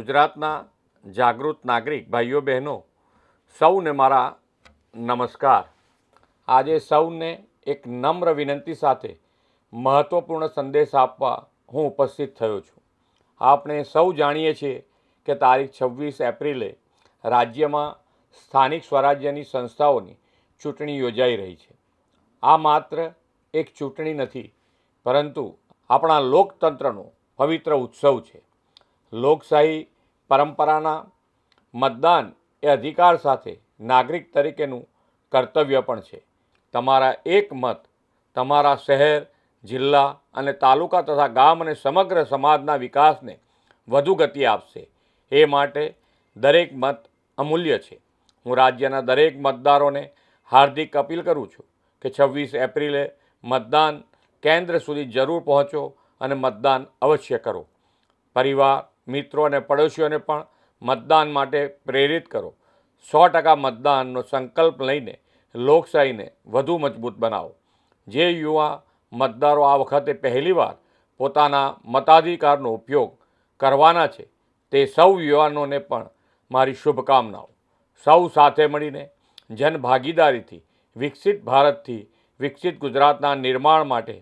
ગુજરાતના જાગૃત નાગરિક ભાઈઓ બહેનો સૌને મારા નમસ્કાર। આજે સૌને એક નમ્ર વિનંતી સાથે મહત્વપૂર્ણ સંદેશ આપવા હું ઉપસ્થિત થયો છું। આપણે સૌ જાણીએ છીએ કે તારીખ 26 એપ્રિલે રાજ્યમાં સ્થાનિક સ્વરાજ્યની સંસ્થાઓની ચૂંટણી યોજાઈ રહી છે। આ માત્ર એક ચૂંટણી નથી, પરંતુ આપણા લોકતંત્રનો પવિત્ર ઉત્સવ છે। લોકશાહી પરંપરાના મતદાન એ અધિકાર સાથે નાગરિક તરીકેનું કર્તવ્ય પણ છે। તમારા એક મત તમારા શહેર, જિલ્લા અને તાલુકા તથા ગામ અને સમગ્ર સમાજના વિકાસને વધુ ગતિ આપશે। એ માટે દરેક મત અમૂલ્ય છે। હું રાજ્યના દરેક મતદારોને હાર્દિક અપીલ કરું છું કે 26 એપ્રિલે મતદાન કેન્દ્ર સુધી જરૂર પહોંચો અને મતદાન અવશ્ય કરો। પરિવાર, મિત્રો અને પડોશીઓને પણ મતદાન માટે પ્રેરિત કરો। 100% મતદાનનો સંકલ્પ લઈને લોકશાહીને વધુ મજબૂત બનાવો। જે યુવા મતદારો આ વખતે પહેલીવાર પોતાના મતાધિકારનો ઉપયોગ કરવાના છે, તે સૌ યુવાનોને પણ મારી શુભકામનાઓ। સૌ સાથે મળીને જનભાગીદારીથી વિકસિત ભારતથી વિકસિત ગુજરાતના નિર્માણ માટે